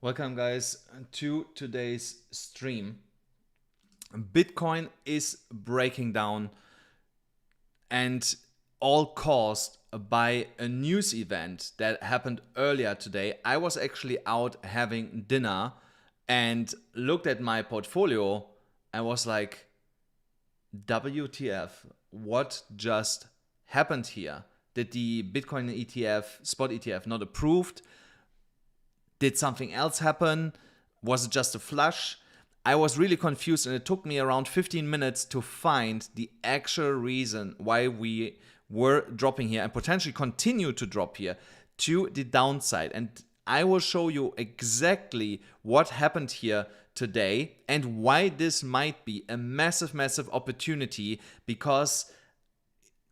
Welcome guys to today's stream. Bitcoin is breaking down and all caused by a news event that happened earlier today. I was actually out having dinner and looked at my portfolio and was like, WTF, what just happened here? Did the Bitcoin ETF, spot ETF not approved? Did something else happen? Was it just a flush? I was really confused and it took me around 15 minutes to find the actual reason why we were dropping here and potentially continue to drop here to the downside. And I will show you exactly what happened here today and why this might be a massive opportunity, because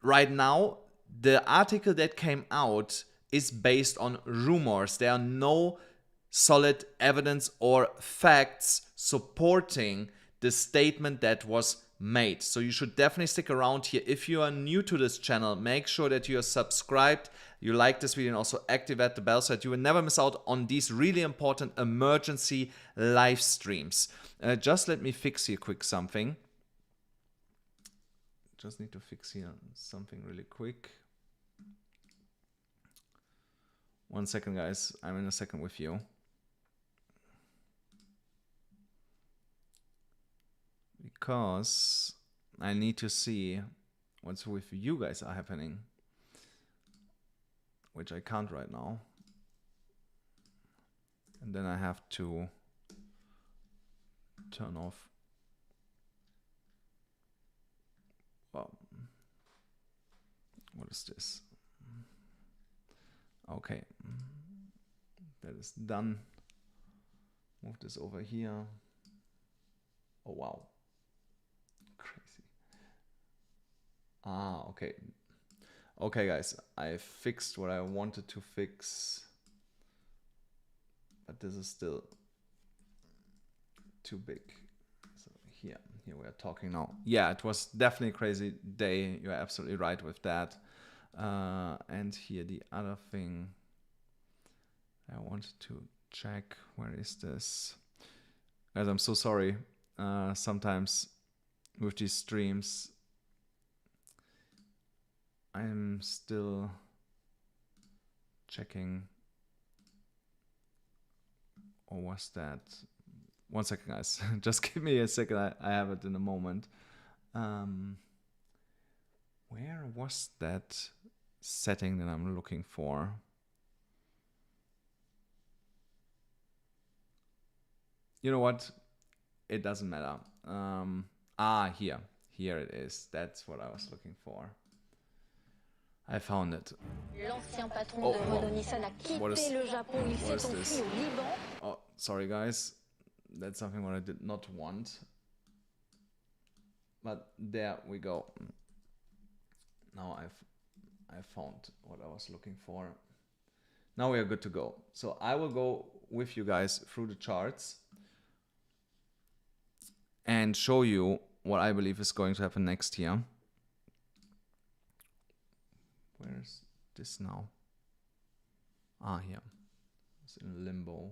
right now the article that came out is based on rumors. There are no solid evidence or facts supporting the statement that was made. So you should definitely stick around here. If you are new to this channel, make sure that you are subscribed, you like this video, and also activate the bell so that you will never miss out on these really important emergency live streams. Just let me fix here quick something. Just need to fix here something really quick. 1 second, guys. I'm in a second with you. Because I need to see what's with you guys are happening, which I can't right now. And then I have to turn off. Well, what is this? Okay, that is done. Move this over here. Oh, wow. Crazy. Okay. Okay, guys, I fixed what I wanted to fix, but this is still too big. So here we are talking now. Yeah, it was definitely a crazy day. You're absolutely right with that. And here the other thing I wanted to check, where is this? Guys, I'm so sorry. Sometimes with these streams, I'm still checking. Or was that? 1 second, guys. Just give me a second. I have it in a moment. Where was that setting that I'm looking for? You know what? It doesn't matter. Here it is. That's what I was looking for. I found it. What is this? Oh, sorry guys. That's something what I did not want. But there we go. Now I found what I was looking for. Now we are good to go. So I will go with you guys through the charts and show you what I believe is going to happen next here. Where's this now? Here. It's in limbo.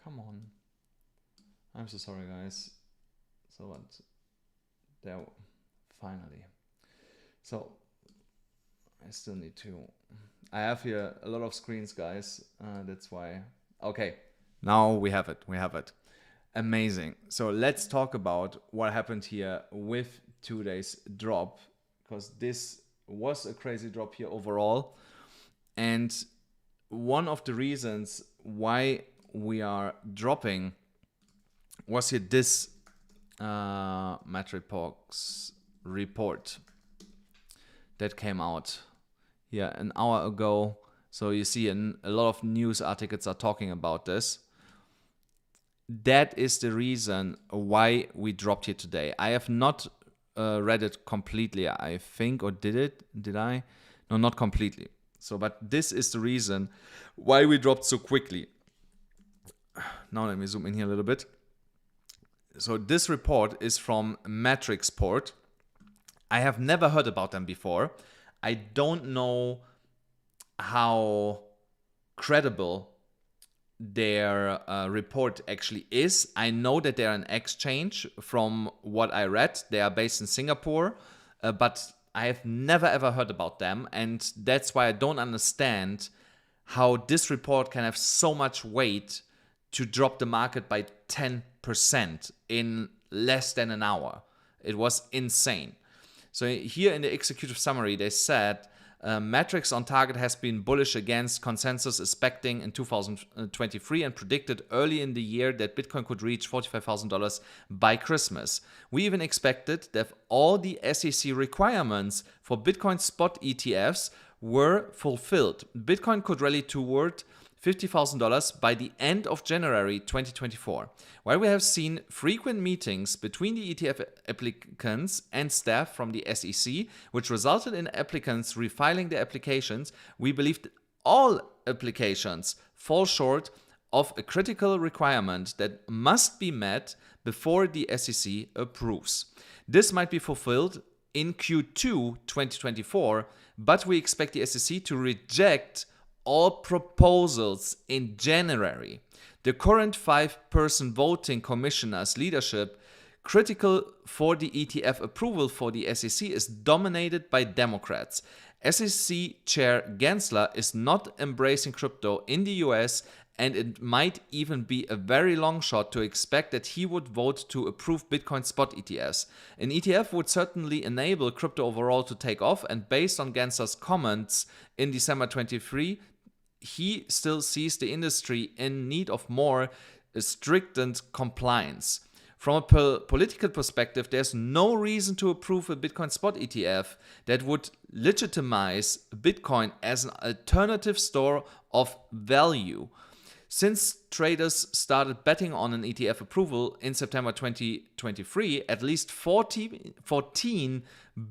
Come on. I'm so sorry, guys. So what? There, finally. So I still need to. I have here a lot of screens, guys. That's why. Okay, now we have it. We have it. Amazing. So let's talk about what happened here with today's drop, because this was a crazy drop here overall. And one of the reasons why we are dropping was here this Matrix report that came out here an hour ago. So you see a lot of news articles are talking about this. That is the reason why we dropped here today. I have not read it completely, I think, or did I? No, not completely. So, but this is the reason why we dropped so quickly. Now let me zoom in here a little bit. So this report is from Matrixport. I have never heard about them before. I don't know how credible their report actually is. I know that they're an exchange from what I read. They are based in Singapore, but I have never ever heard about them. And that's why I don't understand how this report can have so much weight to drop the market by 10% in less than an hour. It was insane. So here in the executive summary, they said metrics on target has been bullish against consensus expecting in 2023 and predicted early in the year that Bitcoin could reach $45,000 by Christmas. We even expected that all the SEC requirements for Bitcoin spot ETFs were fulfilled. Bitcoin could rally toward $50,000 by the end of January 2024. While we have seen frequent meetings between the ETF applicants and staff from the SEC, which resulted in applicants refiling their applications, we believe that all applications fall short of a critical requirement that must be met before the SEC approves. This might be fulfilled in Q2 2024, but we expect the SEC to reject all proposals in January. The current 5-person voting commissioner's leadership, critical for the ETF approval for the SEC, is dominated by Democrats. SEC Chair Gensler is not embracing crypto in the US, and it might even be a very long shot to expect that he would vote to approve Bitcoin spot ETFs. An ETF would certainly enable crypto overall to take off, and based on Gensler's comments in December 23, he still sees the industry in need of more stringent compliance. From a political perspective, there's no reason to approve a Bitcoin spot ETF that would legitimize Bitcoin as an alternative store of value. Since traders started betting on an ETF approval in September 2023, at least $14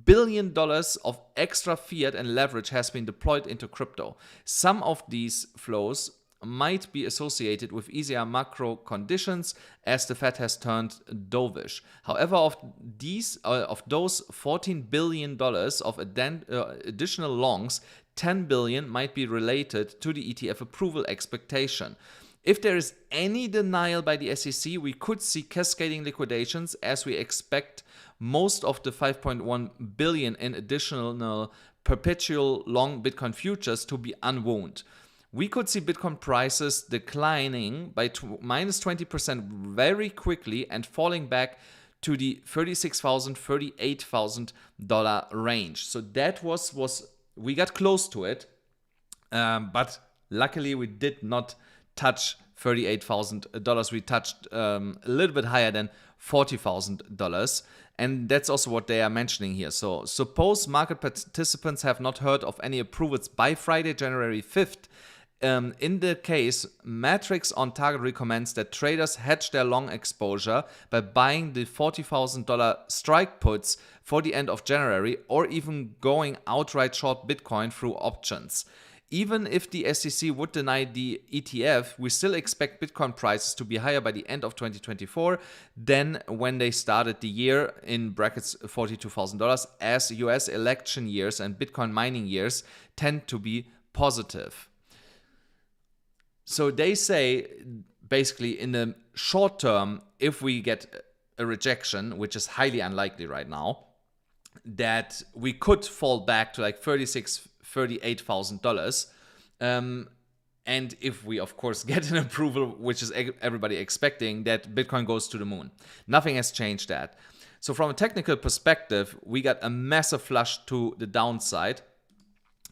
billion of extra fiat and leverage has been deployed into crypto. Some of these flows might be associated with easier macro conditions as the Fed has turned dovish. However, of those $14 billion of additional longs, 10 billion might be related to the ETF approval expectation. If there is any denial by the SEC, we could see cascading liquidations, as we expect most of the 5.1 billion in additional perpetual long Bitcoin futures to be unwound. We could see Bitcoin prices declining by minus 20% very quickly and falling back to the $36,000, $38,000 range. So that was we got close to it, but luckily we did not touch $38,000. We touched a little bit higher than $40,000. And that's also what they are mentioning here. So suppose market participants have not heard of any approvals by Friday, January 5th. In the case, Matrix on Target recommends that traders hedge their long exposure by buying the $40,000 strike puts for the end of January, or even going outright short Bitcoin through options. Even if the SEC would deny the ETF, we still expect Bitcoin prices to be higher by the end of 2024 than when they started the year, in brackets $42,000, as US election years and Bitcoin mining years tend to be positive. So they say, basically, in the short term, if we get a rejection, which is highly unlikely right now, that we could fall back to like $38,000. And if we, of course, get an approval, which is everybody expecting, that Bitcoin goes to the moon. Nothing has changed that. So from a technical perspective, we got a massive flush to the downside.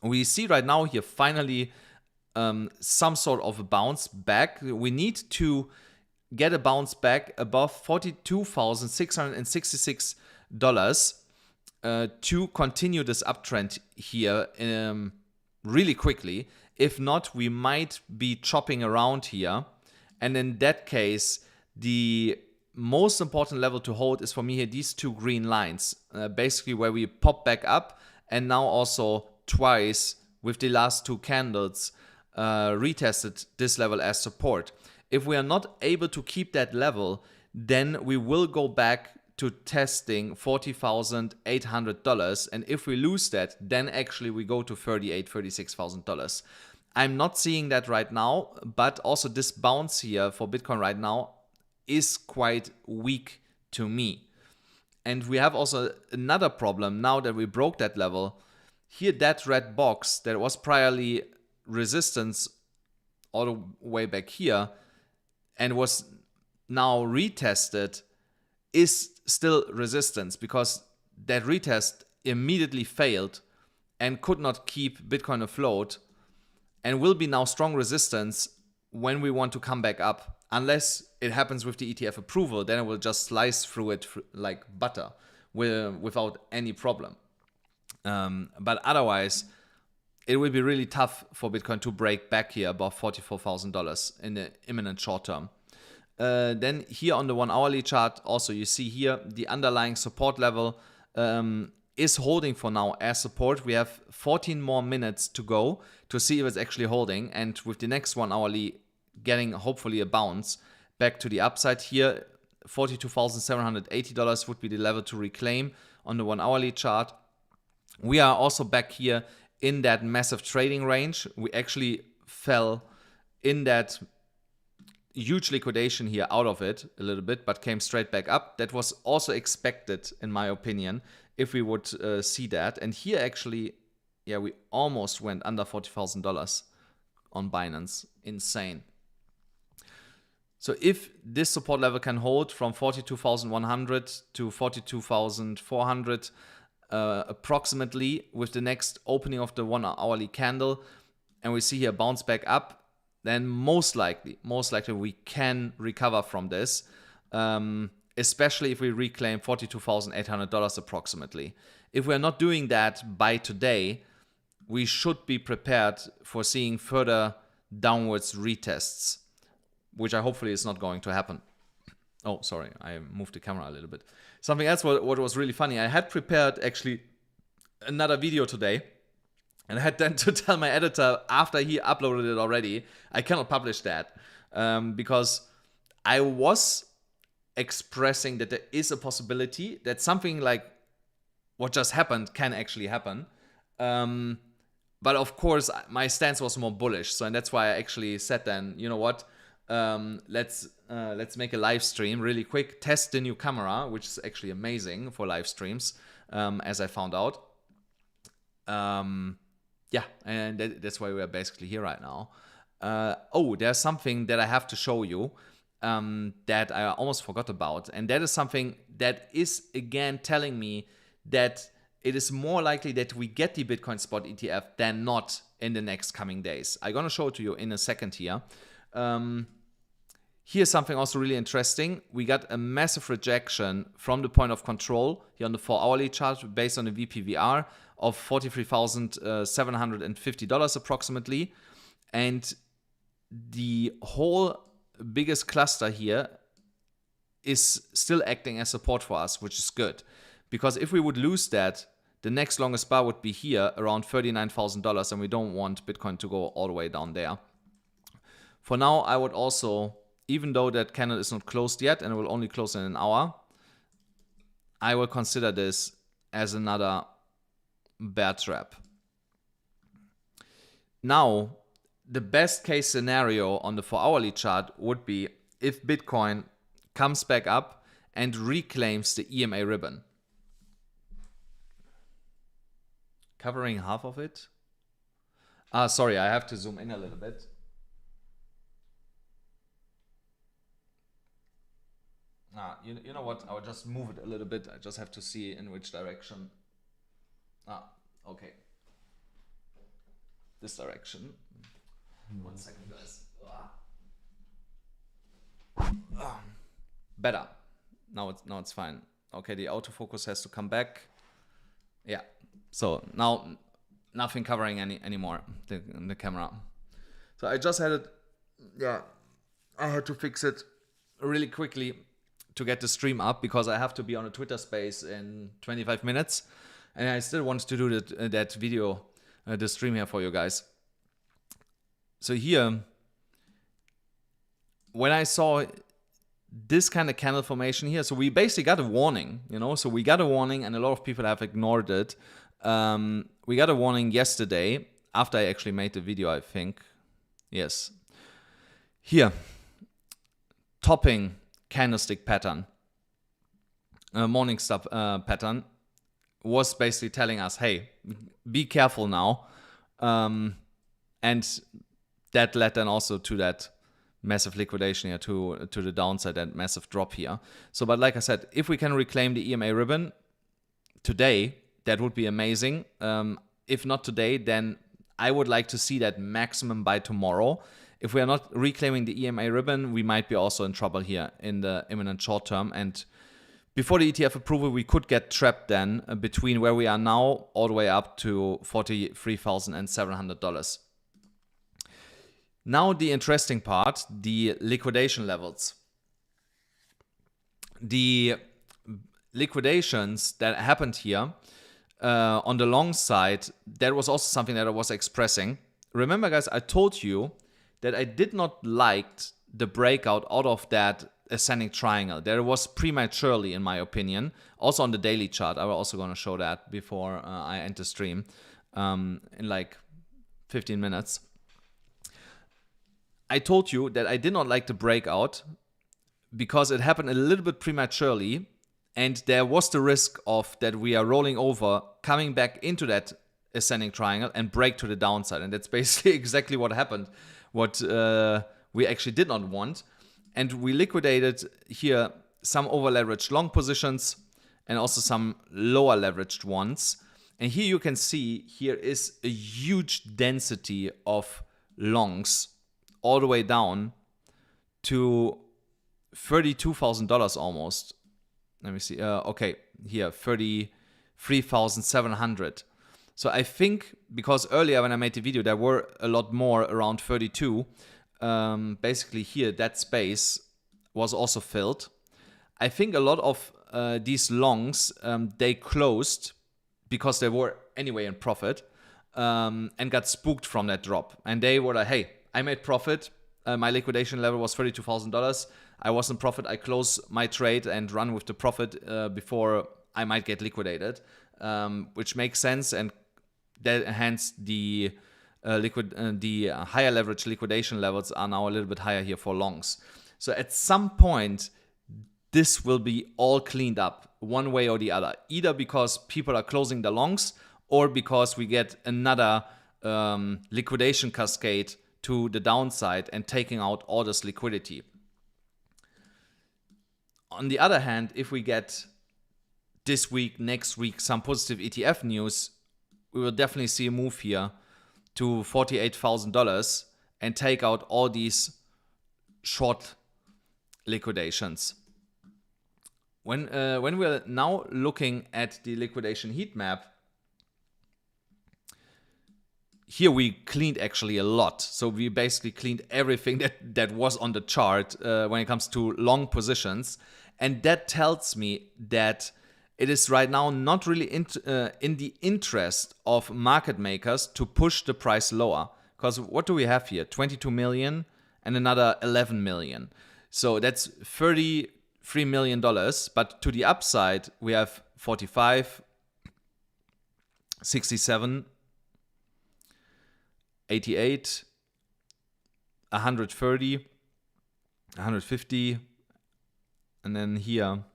We see right now here finally some sort of a bounce back. We need to get a bounce back above $42,666 to continue this uptrend here really quickly. If not, we might be chopping around here. And in that case, the most important level to hold is for me here these two green lines, basically where we pop back up, and now also twice with the last two candles retested this level as support. If we are not able to keep that level, then we will go back to testing $40,800. And if we lose that, then actually we go to $36,000. I'm not seeing that right now, but also this bounce here for Bitcoin right now is quite weak to me. And we have also another problem now that we broke that level. Here, that red box that was priorly resistance all the way back here and was now retested is still resistance, because that retest immediately failed and could not keep Bitcoin afloat, and will be now strong resistance when we want to come back up, unless it happens with the ETF approval. Then it will just slice through it like butter without any problem. But otherwise, it will be really tough for Bitcoin to break back here above $44,000 in the imminent short term. Then here on the 1 hourly chart, also you see here the underlying support level is holding for now as support. We have 14 more minutes to go to see if it's actually holding, and with the next 1 hourly getting hopefully a bounce back to the upside here, $42,780 would be the level to reclaim on the 1 hourly chart. We are also back here in that massive trading range. We actually fell in that huge liquidation here out of it a little bit, but came straight back up. That was also expected, in my opinion, if we would see that. And here actually, yeah, we almost went under $40,000 on Binance. Insane. So if this support level can hold from 42,100 to 42,400 approximately with the next opening of the 1 hourly candle, and we see here bounce back up, then most likely we can recover from this, especially if we reclaim $42,800 approximately. If we're not doing that by today, we should be prepared for seeing further downwards retests, which I hopefully is not going to happen. Oh, sorry, I moved the camera a little bit. Something else what was really funny, I had prepared actually another video today, and I had then to tell my editor after he uploaded it already, I cannot publish that because I was expressing that there is a possibility that something like what just happened can actually happen. But of course, my stance was more bullish. So, and that's why I actually said then, you know what, let's make a live stream really quick, test the new camera, which is actually amazing for live streams, as I found out. Yeah, and that's why we're basically here right now. Oh, there's something that I have to show you that I almost forgot about. And that is something that is again telling me that it is more likely that we get the Bitcoin Spot ETF than not in the next coming days. I'm going to show it to you in a second here. Here's something also really interesting. We got a massive rejection from the point of control here on the 4 hourly chart based on the VPVR of $43,750 approximately. And the whole biggest cluster here is still acting as support for us, which is good. Because if we would lose that, the next longest bar would be here around $39,000, and we don't want Bitcoin to go all the way down there. For now, I would also, even though that candle is not closed yet and it will only close in an hour, I will consider this as another bear trap. Now, the best case scenario on the 4 hourly chart would be if Bitcoin comes back up and reclaims the EMA ribbon. Covering half of it. Sorry, I have to zoom in a little bit. You know what? I'll just move it a little bit. I just have to see in which direction. Okay. This direction. 1 second, guys. Better. Now it's fine. Okay, the autofocus has to come back. Yeah. So now nothing covering anymore the camera. So I just had it. Yeah, I had to fix it really quickly to get the stream up because I have to be on a Twitter space in 25 minutes, and I still want to do that video, the stream here for you guys. So here, when I saw this kind of candle formation here. So we basically got a warning, so we got a warning and a lot of people have ignored it. We got a warning yesterday after I actually made the video, I think. Yes. Here, topping candlestick pattern, morning star pattern was basically telling us, hey, be careful now. And that led then also to that massive liquidation here, to the downside, and massive drop here. So, but like I said, if we can reclaim the EMA ribbon today, that would be amazing. If not today, then I would like to see that maximum by tomorrow. If we are not reclaiming the EMA ribbon, we might be also in trouble here in the imminent short term. And before the ETF approval, we could get trapped then between where we are now all the way up to $43,700. Now the interesting part, the liquidation levels. The liquidations that happened here on the long side, that was also something that I was expressing. Remember, guys, I told you that I did not like the breakout out of that ascending triangle. That was prematurely, in my opinion. Also on the daily chart, I was also going to show that before I end the stream in like 15 minutes. I told you that I did not like the breakout because it happened a little bit prematurely, and there was the risk of that we are rolling over, coming back into that ascending triangle and break to the downside. And that's basically exactly what happened, what we actually did not want. And we liquidated here some over leveraged long positions and also some lower leveraged ones. And here you can see here is a huge density of longs all the way down to $32,000 almost. Let me see. Okay, here, 33,700. So I think because earlier when I made the video, there were a lot more around 32. Basically here, that space was also filled. I think a lot of these longs, they closed because they were anyway in profit and got spooked from that drop. And they were like, hey, I made profit. My liquidation level was $32,000. I was in profit. I close my trade and run with the profit before I might get liquidated, which makes sense. And that, hence the higher leverage liquidation levels are now a little bit higher here for longs. So at some point, this will be all cleaned up one way or the other, either because people are closing the longs or because we get another liquidation cascade to the downside and taking out all this liquidity. On the other hand, if we get this week, next week, some positive ETF news, we will definitely see a move here to $48,000 and take out all these short liquidations. When we're now looking at the liquidation heat map, here we cleaned actually a lot. So we basically cleaned everything that was on the chart when it comes to long positions. And that tells me that it is right now not really in the interest of market makers to push the price lower. Because what do we have here? 22 million and another 11 million. So that's $33 million. But to the upside, we have 45, 67, 88, 130, 150, and then here,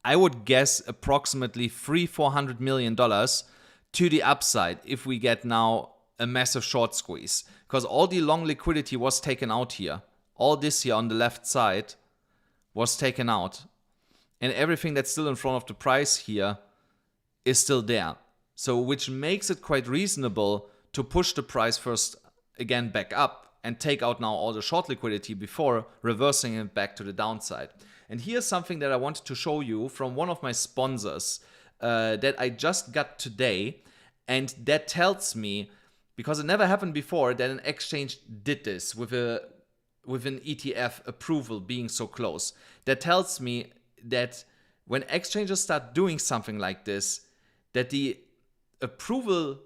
I would guess approximately $400 million to the upside if we get now a massive short squeeze. Because all the long liquidity was taken out here. All this here on the left side was taken out. And everything that's still in front of the price here is still there. So which makes it quite reasonable to push the price first again back up and take out now all the short liquidity before reversing it back to the downside. And here's something that I wanted to show you from one of my sponsors that I just got today. And that tells me, because it never happened before, that an exchange did this with an ETF approval being so close. That tells me that when exchanges start doing something like this, that the approval,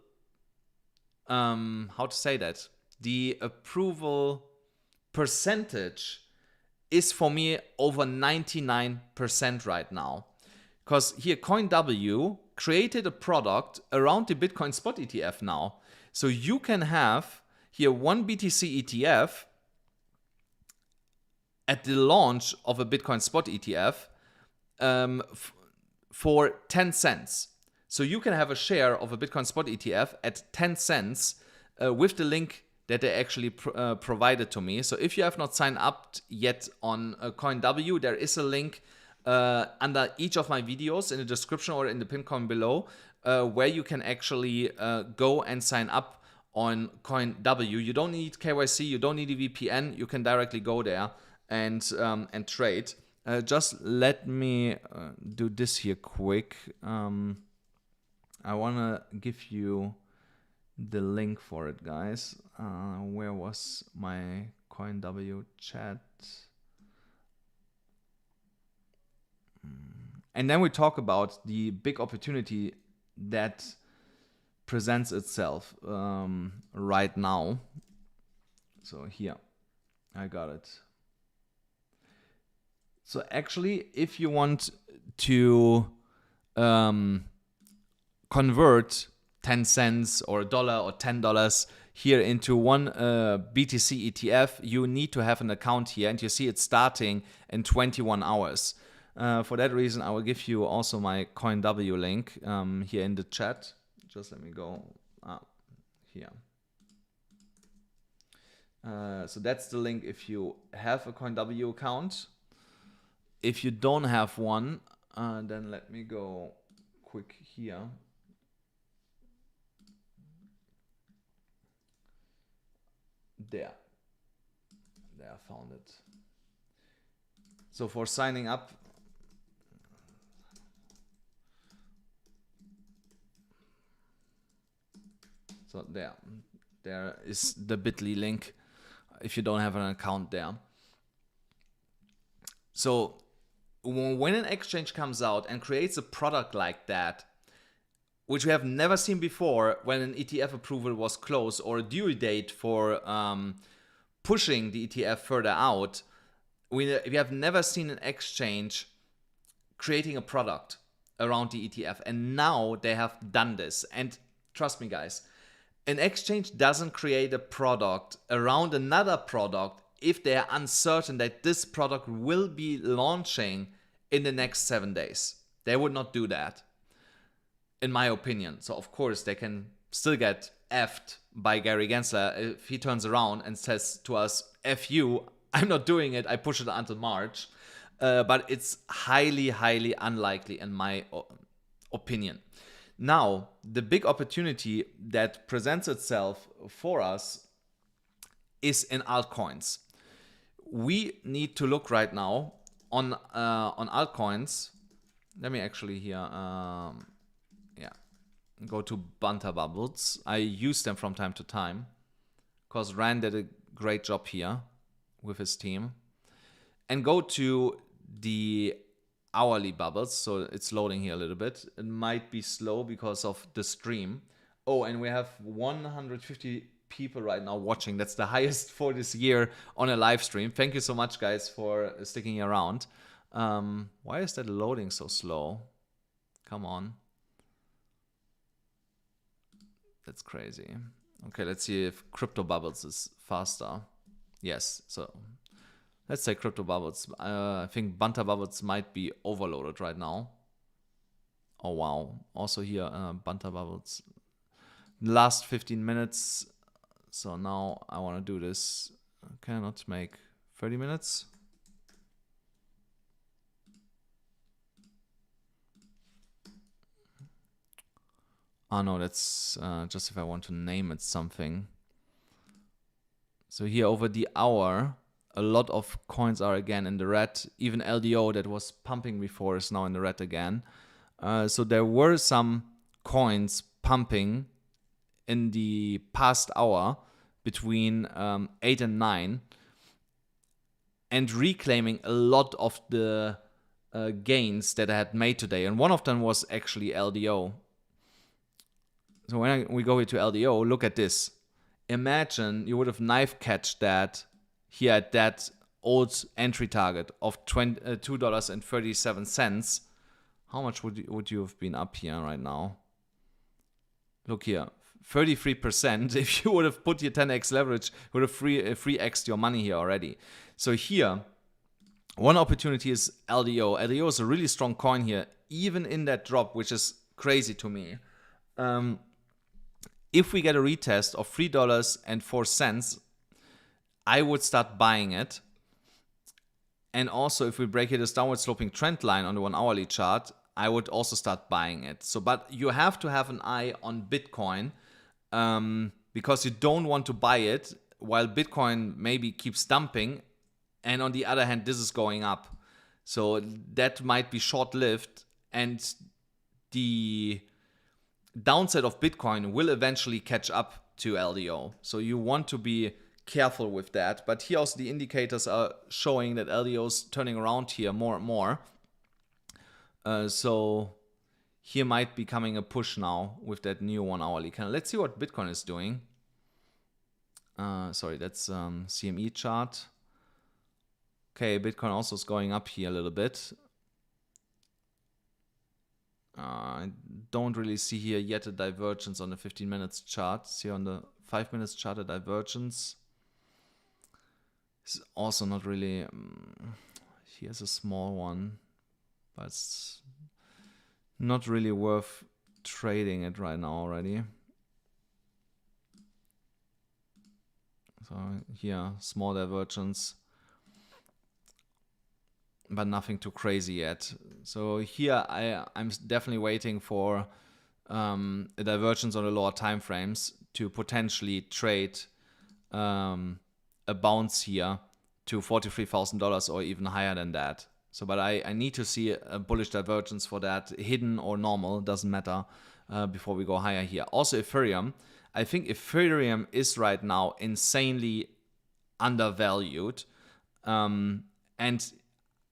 the approval percentage is for me over 99% right now. Because here CoinW created a product around the Bitcoin Spot ETF now. So you can have here one BTC ETF at the launch of a Bitcoin Spot ETF for 10 cents. So you can have a share of a Bitcoin Spot ETF at 10 cents with the link that they actually provided to me. So if you have not signed up yet on CoinW, there is a link under each of my videos in the description or in the pinned comment below where you can actually go and sign up on CoinW. You don't need KYC, you don't need a VPN, you can directly go there and trade. Just let me do this here quick. I want to give you the link for it, guys. Where was my CoinW chat? And then we talk about the big opportunity that presents itself right now. So here, I got it. So actually, if you want to convert 10 cents or a dollar or $10 here into one BTC ETF, you need to have an account here, and you see it's starting in 21 hours. For that reason, I will give you also my CoinW link here in the chat. Just let me go here. So that's the link if you have a CoinW account. If you don't have one, then let me go quick here. There, I found it. So for signing up, so there is the bit.ly link if you don't have an account there. So when an exchange comes out and creates a product like that, which we have never seen before when an ETF approval was closed or a due date for pushing the ETF further out, we have never seen an exchange creating a product around the ETF. And now they have done this. And trust me, guys, an exchange doesn't create a product around another product if they are uncertain that this product will be launching in the next 7 days. They would not do that, in my opinion. So of course they can still get effed by Gary Gensler if he turns around and says to us, F you, I'm not doing it, I push it until March. But it's highly, highly unlikely in my opinion. Now, the big opportunity that presents itself for us is in altcoins. We need to look right now on altcoins. Let me actually here, go to Banter Bubbles. I use them from time to time because Rand did a great job here with his team. And go to the hourly bubbles. So it's loading here a little bit. It might be slow because of the stream. Oh, and we have 150 people right now watching. That's the highest for this year on a live stream. Thank you so much, guys, for sticking around. Why is that loading so slow? Come on. That's crazy. Okay, let's see if Crypto Bubbles is faster. Yes, so let's say Crypto Bubbles. I think Banter Bubbles might be overloaded right now. Oh, wow. Also here, Banter Bubbles. Last 15 minutes. So now I want to do this. Cannot make 30 minutes. Oh no, that's just if I want to name it something. So here over the hour, a lot of coins are again in the red. Even LDO that was pumping before is now in the red again. So there were some coins pumping in the past hour between 8 and 9 and reclaiming a lot of the gains that I had made today. And one of them was actually LDO. So when we go here to LDO, look at this. Imagine you would have knife catched that here at that old entry target of $2.37. How much would you have been up here right now? Look here, 33%. If you would have put your 10x leverage, you would have 3x'd your money here already. So here, one opportunity is LDO. LDO is a really strong coin here, even in that drop, which is crazy to me. If we get a retest of $3.04, I would start buying it. And also, if we break here this downward sloping trend line on the 1 hourly chart, I would also start buying it. So, but you have to have an eye on Bitcoin because you don't want to buy it while Bitcoin maybe keeps dumping. And on the other hand, this is going up. So that might be short-lived. And the downside of Bitcoin will eventually catch up to LDO. So you want to be careful with that. But here also the indicators are showing that LDO is turning around here more and more. So here might be coming a push now with that new 1 hourly candle. Let's see what Bitcoin is doing. Sorry, that's CME chart. Okay, Bitcoin also is going up here a little bit. I don't really see here yet a divergence on the 15 minutes chart. See on the 5 minutes chart a divergence. It's also not really... here's a small one, but it's not really worth trading it right now already. So here, small divergence, but nothing too crazy yet. So here I'm definitely waiting for a divergence on the lower time frames to potentially trade a bounce here to $43,000 or even higher than that. So, but I need to see a bullish divergence for that, hidden or normal, doesn't matter, before we go higher here. Also Ethereum, I think Ethereum is right now insanely undervalued. And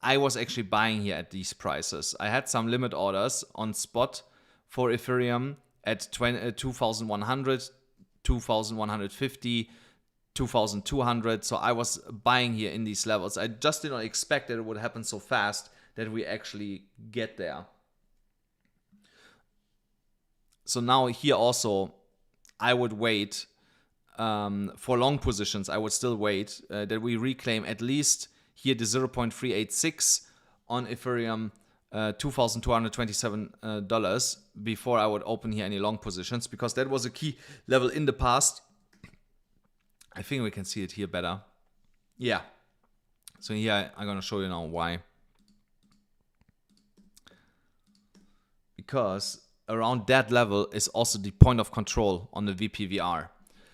I was actually buying here at these prices. I had some limit orders on spot for Ethereum at 2,100, 2,150, 2,200. So I was buying here in these levels. I just did not expect that it would happen so fast that we actually get there. So now here also, I would wait for long positions. I would still wait that we reclaim at least here the 0.386 on Ethereum, $2,227 before I would open here any long positions, because that was a key level in the past. I think we can see it here better. Yeah. So here I'm going to show you now why. Because around that level is also the point of control on the VPVR.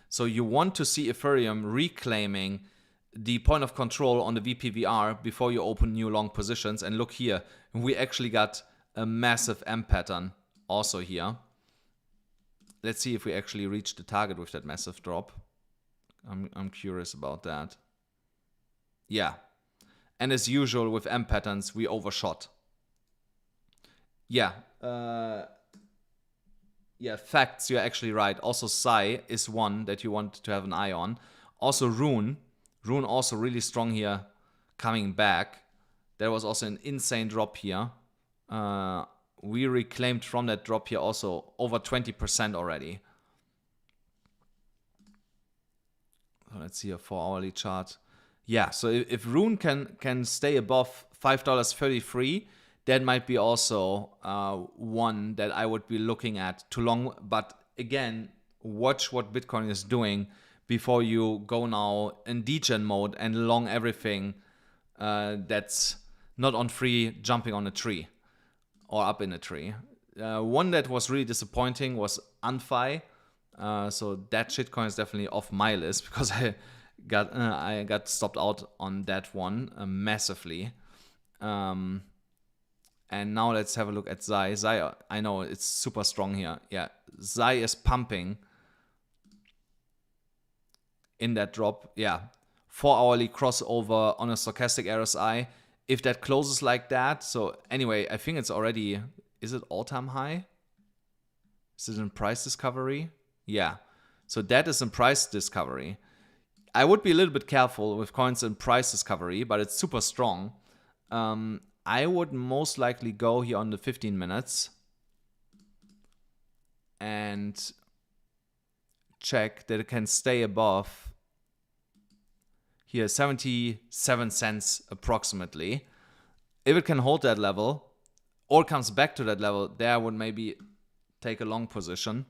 So you want to see Ethereum reclaiming the point of control on the VPVR before you open new long positions. And look here, we actually got a massive M pattern also here. Let's see if we actually reach the target with that massive drop. I'm curious about that. Yeah. And as usual with M patterns, we overshot. Yeah. Yeah, facts, you're actually right. Also Psy is one that you want to have an eye on. Also Rune also really strong here, coming back. There was also an insane drop here. We reclaimed from that drop here also over 20% already. So let's see a 4-hourly chart. Yeah, so if Rune can stay above $5.33, that might be also one that I would be looking at to long. But again, watch what Bitcoin is doing before you go now in degen mode and long everything that's not on free jumping on a tree or up in a tree. One that was really disappointing was Unfi. So that shitcoin is definitely off my list because I got stopped out on that one massively. And now let's have a look at Zai. Zai, I know it's super strong here. Yeah, Zai is pumping in that drop. Yeah, 4-hourly crossover on a stochastic RSI. If that closes like that, so anyway, I think it's already, is it all-time high? Is it in price discovery? Yeah, so that is in price discovery. I would be a little bit careful with coins and price discovery, but it's super strong. I would most likely go here on the 15 minutes and check that it can stay above here 77 cents approximately. If it can hold that level or comes back to that level, there I would maybe take a long position.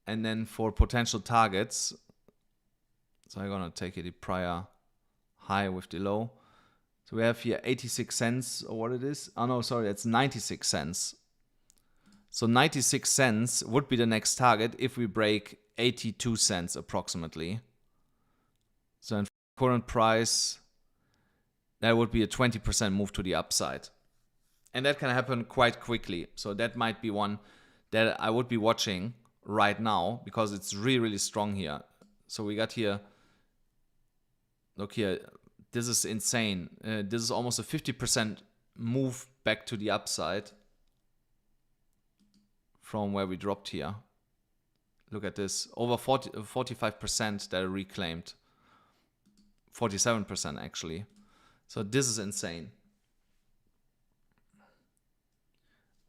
And then for potential targets, so I'm gonna take the prior high with the low. So we have here 86 cents or what it is. Oh no, sorry, it's 96 cents. So 96 cents would be the next target if we break 82 cents approximately. So in current price, that would be a 20% move to the upside. And that can happen quite quickly. So that might be one that I would be watching right now because it's really, really strong here. So we got here, look here, this is insane. This is almost a 50% move back to the upside from where we dropped here. Look at this, over 45% that I reclaimed. 47% actually. So this is insane.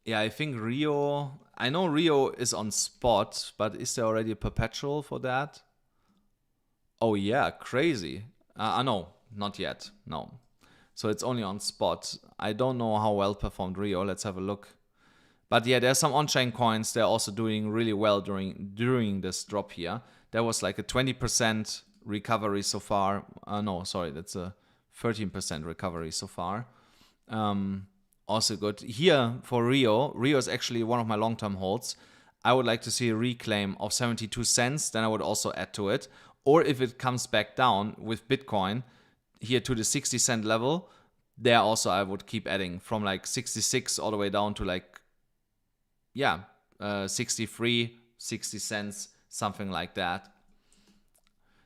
Yeah, I think Rio, I know Rio is on spot, but is there already a perpetual for that? Oh yeah, crazy. No, not yet, no. So it's only on spot. I don't know how well performed Rio, let's have a look. But yeah, there's some on-chain coins, they're also doing really well during this drop here. There was like a 20% recovery so far. No, sorry, that's a 13% recovery so far. Also good. Here for Rio is actually one of my long-term holds. I would like to see a reclaim of 72 cents, then I would also add to it. Or if it comes back down with Bitcoin here to the 60 cent level, there also I would keep adding from like 66 all the way down to like, yeah, 63, 60 cents, something like that.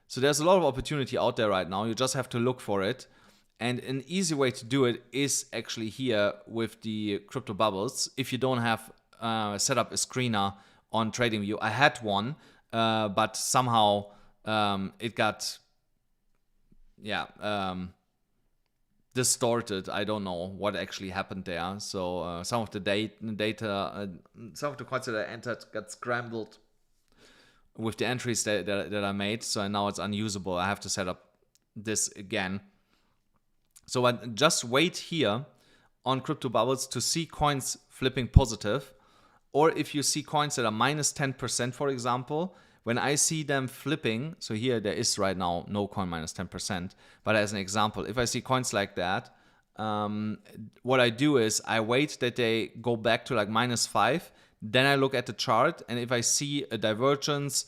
So there's a lot of opportunity out there right now. You just have to look for it. And an easy way to do it is actually here with the crypto bubbles. If you don't have set up a screener on TradingView, I had one, but somehow it got, distorted. I don't know what actually happened there. So some of the data, some of the coins that I entered got scrambled with the entries that I made. So now it's unusable. I have to set up this again. So I just wait here on crypto bubbles to see coins flipping positive. Or if you see coins that are minus 10%, for example, when I see them flipping, so here there is right now no coin minus 10%, but as an example, if I see coins like that, what I do is I wait that they go back to like -5, then I look at the chart, and if I see a divergence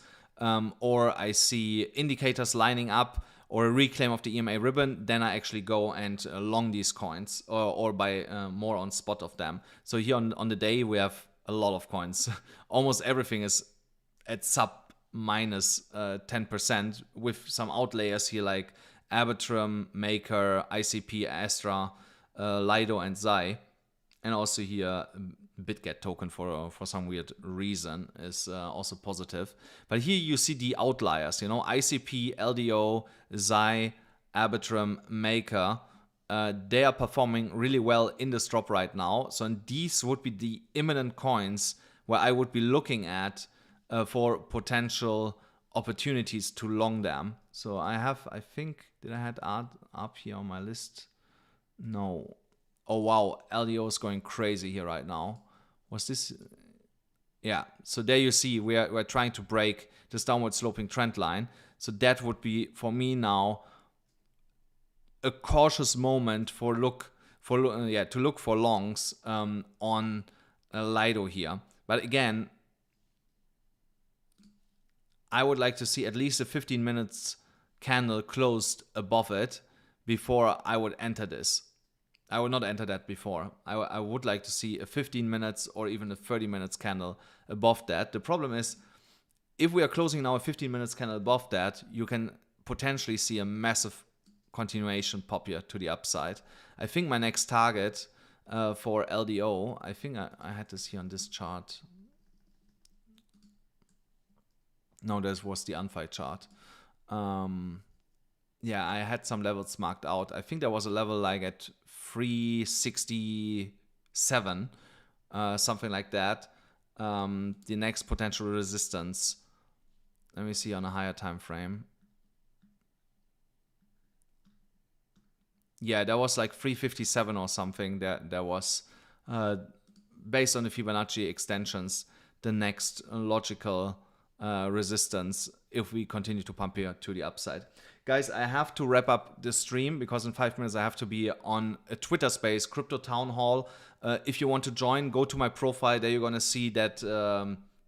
or I see indicators lining up or a reclaim of the EMA ribbon, then I actually go and long these coins or buy more on spot of them. So here on the day, we have a lot of coins. Almost everything is at sub minus 10% with some outliers here like Arbitrum, Maker, ICP, Astra, Lido, and Zai. And also here BitGet token for some weird reason is also positive. But here you see the outliers, you know, ICP, LDO, Zai, Arbitrum, Maker. They are performing really well in this drop right now. So these would be the imminent coins where I would be looking at for potential opportunities to long them. So I think, did I had up here on my list? No. Oh wow, LDO is going crazy here right now. Was this? Yeah, so there you see we're trying to break this downward sloping trend line. So that would be for me now a cautious moment to look for longs on Lido here. But again, I would like to see at least a 15 minutes candle closed above it before I would enter this. I would not enter that before. I would like to see a 15 minutes or even a 30 minutes candle above that. The problem is, if we are closing now a 15 minutes candle above that, you can potentially see a massive continuation pop here to the upside. I think my next target for LDO, I think I had this here on this chart. No, this was the unfight chart. Yeah, I had some levels marked out. I think there was a level like at 367, something like that. The next potential resistance. Let me see on a higher time frame. Yeah, there was like 357 or something. There was, based on the Fibonacci extensions, the next logical resistance if we continue to pump here to the upside. Guys, I have to wrap up the stream because in 5 minutes I have to be on a Twitter space, Crypto Town Hall. If you want to join, go to my profile. There you're going to see that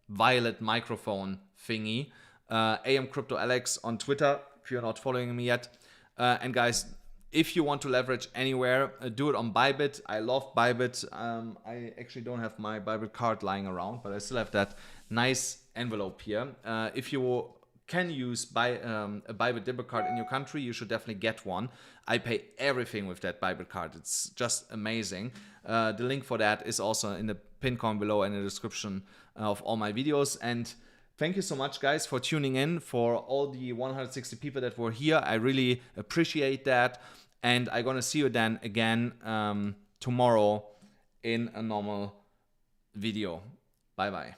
violet microphone thingy. AMCrypto Alex on Twitter if you're not following me yet. And guys, if you want to leverage anywhere, do it on BYBIT. I love BYBIT. I actually don't have my BYBIT card lying around, but I still have that nice envelope here. If you can use a BYBIT debit card in your country, you should definitely get one. I pay everything with that BYBIT card. It's just amazing. The link for that is also in the pinned comment below and in the description of all my videos. And thank you so much, guys, for tuning in, for all the 160 people that were here. I really appreciate that. And I'm going to see you then again tomorrow in a normal video. Bye-bye.